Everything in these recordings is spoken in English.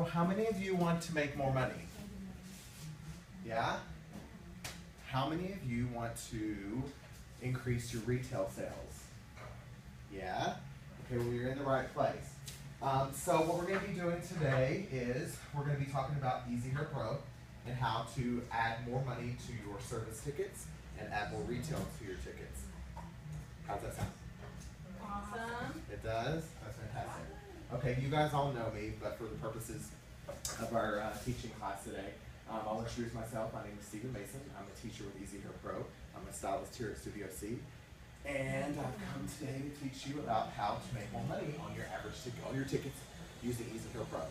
how many of you want to make more money? Yeah? How many of you want to increase your retail sales? Yeah? Okay, well, you're in the right place. So what we're going to be doing today is we're going to be talking about Easy Hair Pro and how to add more money to your service tickets and add more retail to your tickets. How's that sound? Awesome. It does? That's fantastic. Okay, you guys all know me, but for the purposes of our teaching class today, I'll introduce myself. My name is Stephen Mason. I'm a teacher with Easy Hair Pro. I'm a stylist here at Studio C. And I've come today to teach you about how to make more money on your average ticket, on your tickets using Easy Hair Pro.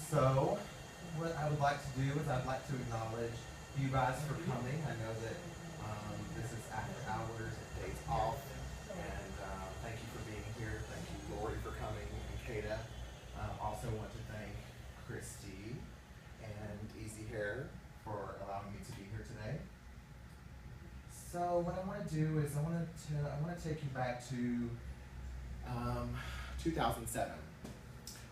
So, what I would like to do is I'd like to acknowledge you guys for coming. I know that this is after hours, days off, and thank you for being here. Thank you, Lori, for coming, and Kata. Also want to thank Christy and Easy Hair for allowing me to be here today. So what I want to do is I want to take you back to 2007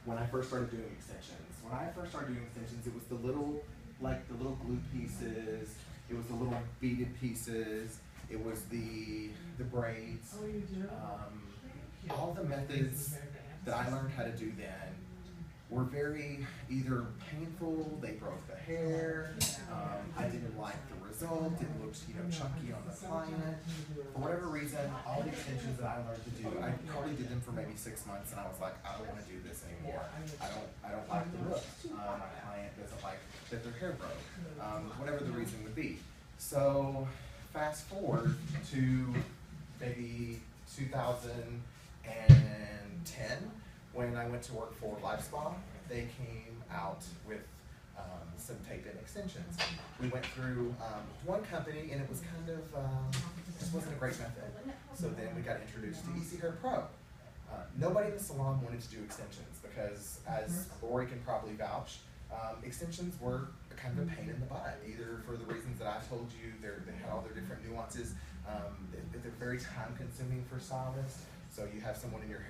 when I first started doing extensions. When I first started doing extensions, it was the little glue pieces. It was the little beaded pieces. It was the braids. Oh, you do? All the methods that I learned how to do then were very either painful, they broke the hair, I didn't like the result, it looked chunky on the client. For whatever reason, all the extensions that I learned to do, I probably did them for maybe 6 months and I was like, I don't want to do this anymore. I don't like the look. My client doesn't like that their hair broke. Whatever the reason would be. So fast forward to maybe 2010, when I went to work for LifeSpa. They came out with some tape-in extensions. We went through one company and it was kind of, just wasn't a great method. So then we got introduced to Easy Hair Pro. Nobody in the salon wanted to do extensions because, as Lori can probably vouch, extensions were kind of a pain in the butt, either for the reasons that I told you, they had all their different nuances. They're very time-consuming for stylists. So you have someone in your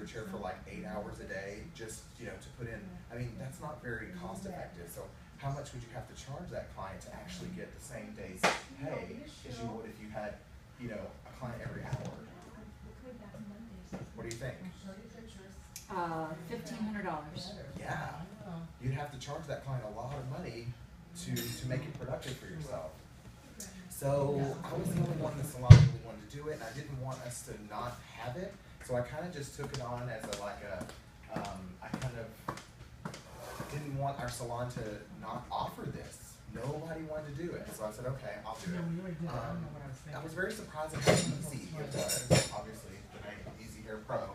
chair for like 8 hours a day just to put in. I mean, that's not very cost-effective. So how much would you have to charge that client to actually get the same day's pay as you would if you had a client every hour? What do you think? $1,500. Yeah, you'd have to charge that client a lot of money to make it productive for yourself. So I was the only one in the salon that really wanted to do it, and I didn't want us to not have it. So I kind of just took it on as I kind of didn't want our salon to not offer this. Nobody wanted to do it, so I said, okay, I'll do it. I was very surprised at how easy it was. Obviously, the name Easy Hair Pro.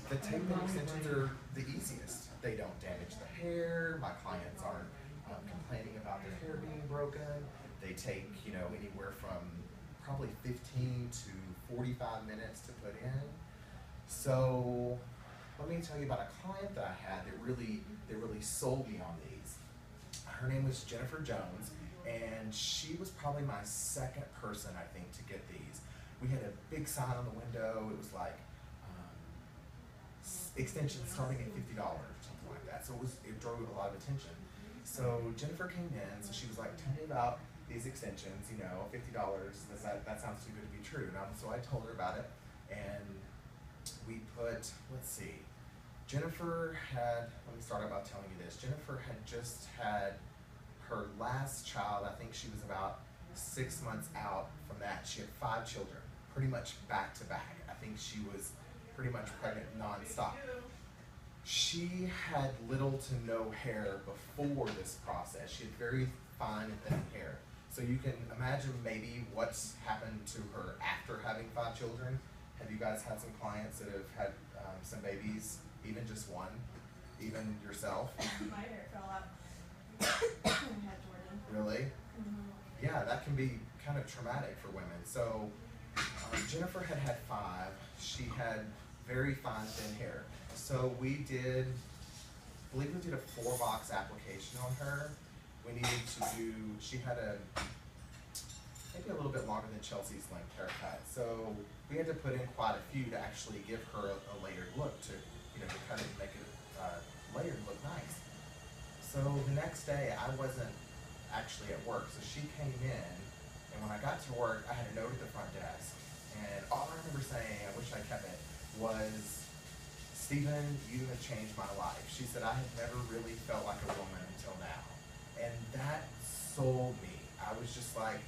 The tape-in extensions are the easiest. They don't damage the hair. My clients aren't complaining about their hair being broken. They take anywhere from probably 15 to 45 minutes to put in. So let me tell you about a client that I had that really sold me on these. Her name was Jennifer Jones, and she was probably my second person, I think, to get these. We had a big sign on the window. It was like extensions starting at $50, something like that. So it drove a lot of attention. So Jennifer came in, so she was like, tell me about these extensions, $50, that sounds too good to be true. So I told her about it, and we put, let's see, Jennifer had, let me start about telling you this. Jennifer had just had her last child. I think she was about 6 months out from that. She had 5 children, pretty much back to back. I think she was pretty much pregnant nonstop. She had little to no hair before this process. She had very fine and thin hair. So you can imagine maybe what's happened to her after having 5 children. Have you guys had some clients that have had some babies, even just one, even yourself? My hair fell out. Had Jordan. Really? Mm-hmm. Yeah, that can be kind of traumatic for women. So Jennifer had had 5. She had very fine, thin hair. So I believe we did a 4-box application on her. We needed to do, she had maybe a little bit longer than Chelsea's length haircut. So we had to put in quite a few to actually give her a layered look to, to kind of make it layered and look nice. So the next day I wasn't actually at work, so she came in, and when I got to work, I had a note at the front desk, and all I remember saying, I wish I kept it, was, "Stephen, you have changed my life." She said, "I have never really felt like a woman until now." And that sold me. I was just like,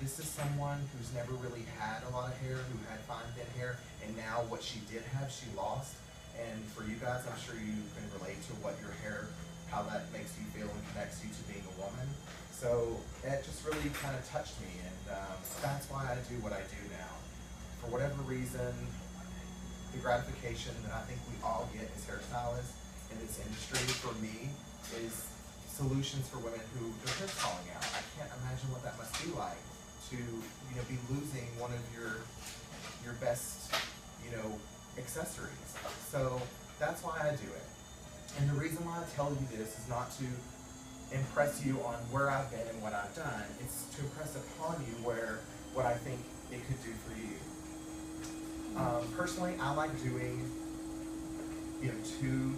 this is someone who's never really had a lot of hair, who had fine thin hair, and now what she did have, she lost. And for you guys, I'm sure you can relate to what your hair, how that makes you feel and connects you to being a woman. So it just really kind of touched me, and that's why I do what I do now. For whatever reason, the gratification that I think we all get as hairstylists in this industry, for me, is solutions for women who their hair's falling out. I can't imagine what that must be like to, be losing one of your best, accessories. So that's why I do it. And the reason why I tell you this is not to impress you on where I've been and what I've done. It's to impress upon you what I think it could do for you. Personally, I like doing 2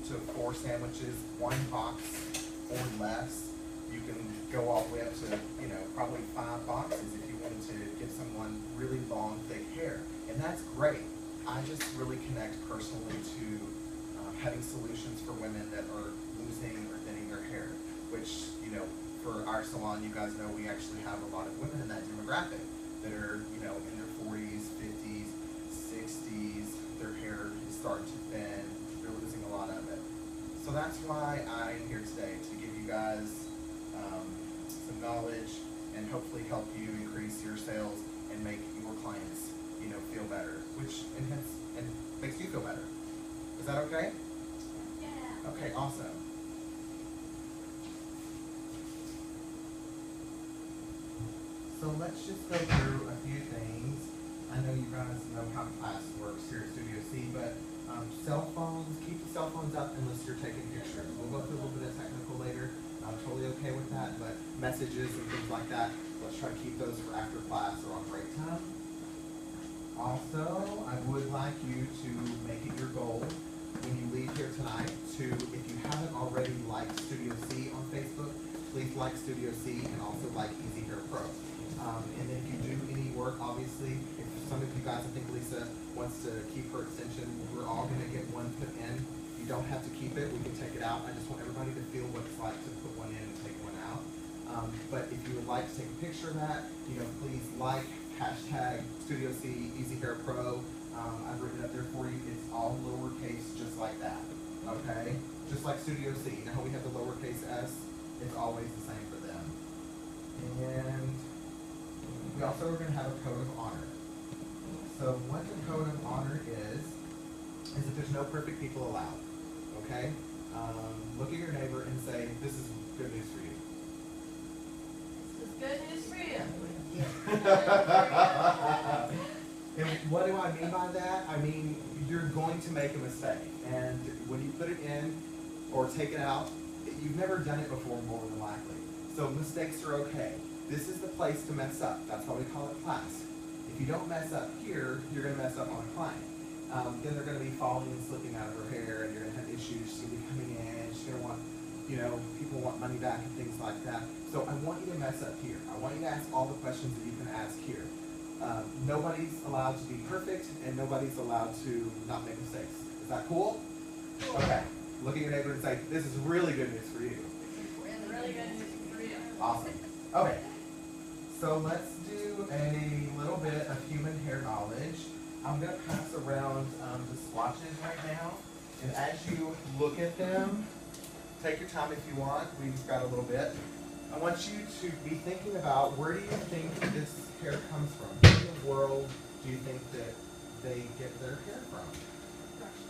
to 4 sandwiches, 1 box or less. You can go all the way up to probably 5 boxes if you wanted to give someone really long, thick hair, and that's great. I just really connect personally to having solutions for women that are losing or thinning their hair, which for our salon, you guys know we actually have a lot of women in that demographic that are in their 40s, 50s, 60s. Their hair is starting to thin. They're losing a lot of it. So that's why I'm here today, to give you guys some knowledge and hopefully help you increase your sales and make your clients, feel better, which and makes you feel better. Is that okay? Yeah. Okay, awesome. So let's just go through a few things. I know you guys know how class works here at Studio C, but cell phones, keep the cell phones up unless you're taking pictures. We'll go through a little bit of technical later. I'm totally okay with that, but messages and things like that, let's try to keep those for after class or on break time. Also, I would like you to make it your goal when you leave here tonight to, if you haven't already liked Studio C on Facebook, please like Studio C and also like Easy Hair Pro. And then if you do any work, obviously, if some of you guys, I think Lisa wants to keep her extension, we're all going to get one put in. You don't have to keep it, we can take it out. I just want everybody to feel what it's like to put one in and take one out. But if you would like to take a picture of that, please like, hashtag Studio C, Easy Hair Pro. I've written it up there for you. It's all lowercase, just like that. Okay? Just like Studio C. You know how we have the lowercase s? It's always the same for them. And we also are going to have a code of honor. So what the code of honor is that there's no perfect people allowed. Okay? Look at your neighbor and say, this is good news for you. This is good news for you. And what do I mean by that? I mean, you're going to make a mistake. And when you put it in or take it out, you've never done it before, more than likely. So mistakes are okay. This is the place to mess up. That's why we call it class. If you don't mess up here, you're going to mess up on a client. Then they're going to be falling and slipping out of her hair, and you're going to have issues. She's going to be coming in. She's going to want, people want money back and things like that. So I want you to mess up here. I want you to ask all the questions that you can ask here. Nobody's allowed to be perfect, and nobody's allowed to not make mistakes. Is that cool? Okay. Look at your neighbor and say, this is really good news for you. Really good news for you. Awesome. Okay. So let's do a little bit of human hair knowledge. I'm going to pass around the swatches right now. And as you look at them, take your time if you want. We just got a little bit. I want you to be thinking about, where do you think this hair comes from? Where in the world do you think that they get their hair from? Russia.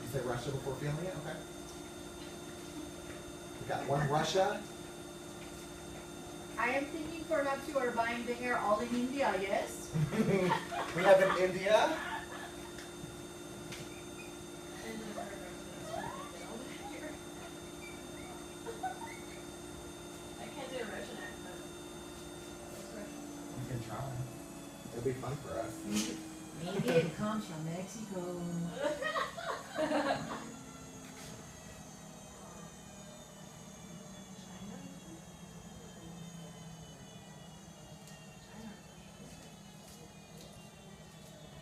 You said Russia before feeling it? Okay. We got one Russia. I am thinking perhaps you are buying the hair all in India, yes? We have in India. I can't do a Russian accent. It's Russian. You can try. It'll be fun for us. Maybe it comes from Mexico.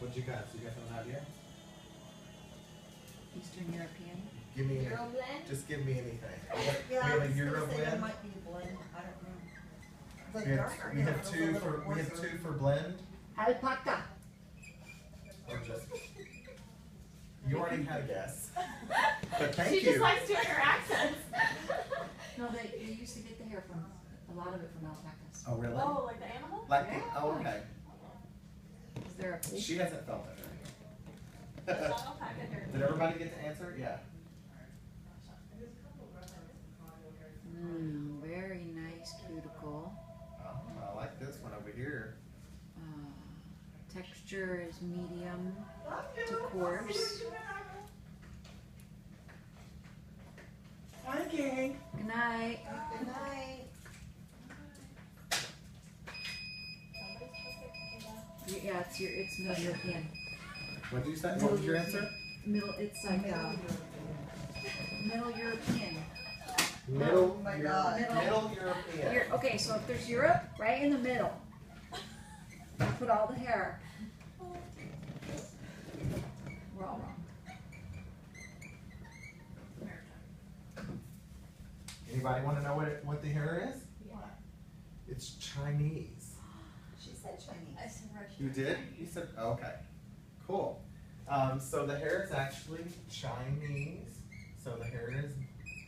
What you got? You got an idea? Eastern European. Give me Euro blend? just give me anything. Yeah, We I have was a Euro gonna say that blend. might be a blend, I don't know. But We have, darker we hair have was a two little for we have coarser. two for blend. Alpaca. Or just you already had a guess. But thank She you. just likes doing her accents. No, they used to get the hair from, a lot of it from alpacas. Oh really? Oh, like the animal? Like Yeah. oh okay. Is there a She hasn't felt it. That's not alpaca hair. Did everybody get to answer? Yeah. Very nice cuticle. Oh, I like this one over here. Texture is medium to coarse. Hi, gang. Good night. Good night. Yeah, it's Middle European. What did you say? What was your answer? It's like Middle European. Middle, Oh my God. Middle European. Okay, so if there's Europe, right in the middle, you put all the hair. We're all wrong. Anybody want to know what the hair is? Yeah. It's Chinese. She said Chinese. I said Russian. You did? You said okay. Cool. So the hair is actually Chinese. So the hair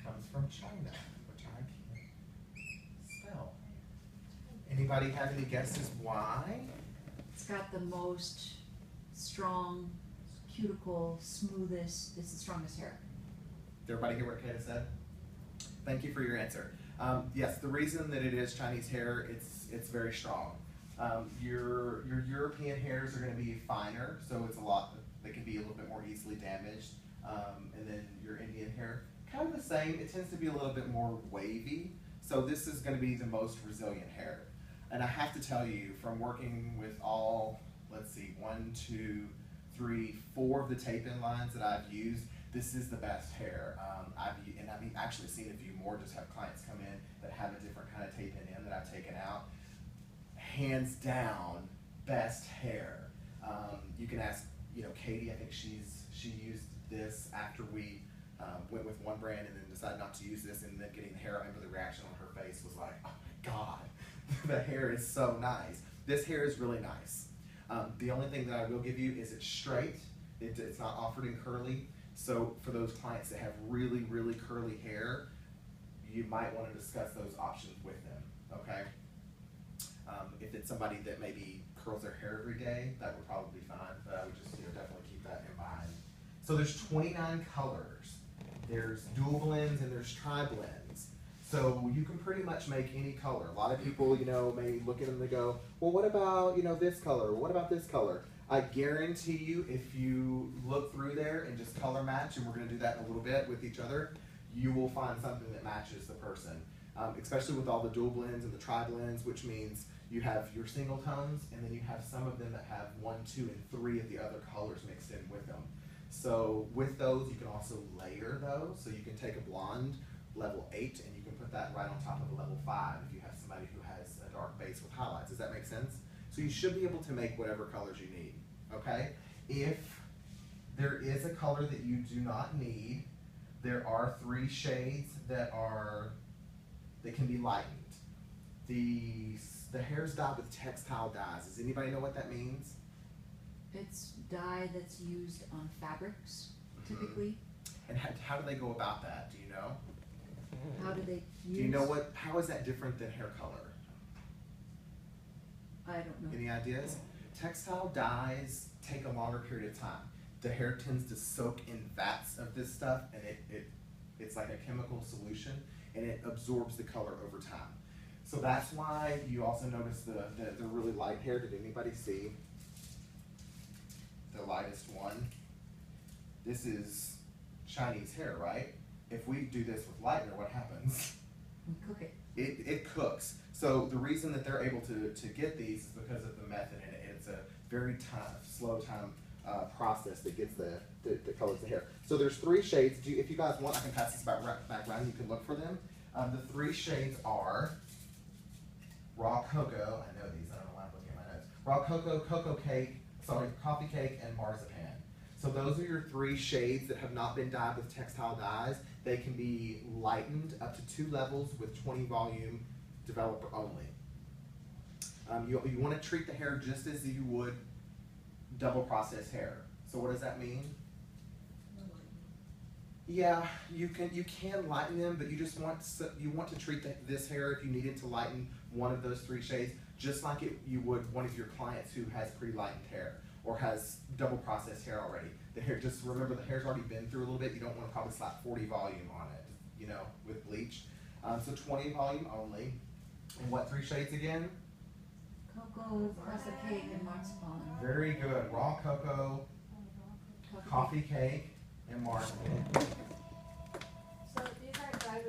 comes from China, which I can't spell. Anybody have any guesses why? It's got the most strong cuticle, smoothest, it's the strongest hair. Did everybody hear what Kata said? Thank you for your answer. Yes, the reason that it is Chinese hair, it's very strong. Your European hairs are going to be finer, so it's they can be a little bit more easily damaged. And then your Indian hair, kind of the same. It tends to be a little bit more wavy. So this is going to be the most resilient hair. And I have to tell you, from working with all, let's see, 1, 2, 3, 4 of the tape-in lines that I've used, this is the best hair. I've actually seen a few more, just have clients come in that have a different kind of tape-in that I've taken out. Hands down, best hair. You can ask, Katie, I think she used this after we went with one brand and then decided not to use this, and then getting the hair, I remember the reaction on her face was like, oh my God, the hair is so nice. This hair is really nice. The only thing that I will give you is it's straight. It's not offered in curly. So for those clients that have really, really curly hair, you might want to discuss those options with them, okay? If it's somebody that maybe curls their hair every day, that would probably be fine, but I would just definitely keep that in mind. So there's 29 colors. There's dual blends and there's tri-blends. So you can pretty much make any color. A lot of people, may look at them and they go, well, what about, this color? What about this color? I guarantee you, if you look through there and just color match, and we're going to do that in a little bit with each other, you will find something that matches the person. Especially with all the dual blends and the tri-blends, which means you have your single tones, and then you have some of them that have 1, 2, and 3 of the other colors mixed in with them. So with those, you can also layer those. So you can take a blonde level 8, and you can put that right on top of a level 5 if you have somebody who has a dark base with highlights. Does that make sense? So you should be able to make whatever colors you need, okay? If there is a color that you do not need, there are 3 shades that can be lightened. The hair's dyed with textile dyes. Does anybody know what that means? It's dye that's used on fabrics, typically. And how do they go about that? Do you know? How do they use? Do you know how is that different than hair color? I don't know. Any ideas? Textile dyes take a longer period of time. The hair tends to soak in vats of this stuff, and it's like a chemical solution, and it absorbs the color over time. So that's why you also notice the really light hair. Did anybody see the lightest one? This is Chinese hair, right? If we do this with lightener, what happens? We cook it. It cooks. So the reason that they're able to get these is because of the method in it. It's a very slow time process that gets the colors of the hair. So there's 3 shades. If you guys want, I can pass this back around. You can look for them. The 3 shades are Raw Cocoa. I know these. I don't know why I'm looking at my notes. Raw Cocoa, Cocoa Cake, sorry, coffee cake and marzipan. So those are your 3 shades that have not been dyed with textile dyes. They can be lightened up to 2 levels with 20 volume developer only. You want to treat the hair just as you would double processed hair. So what does that mean? Yeah, you can lighten them, but you just want to treat this hair, if you needed to lighten one of those 3 shades, just like you would one of your clients who has pre-lightened hair or has double processed hair already. The hair, just remember, the hair's already been through a little bit. You don't want to probably slap 40 volume on it, you know, with bleach. So 20 volume only. And what 3 shades again? Cocoa, frosted cake, and marzipan. Very good. Raw cocoa, coffee cake, and marzipan.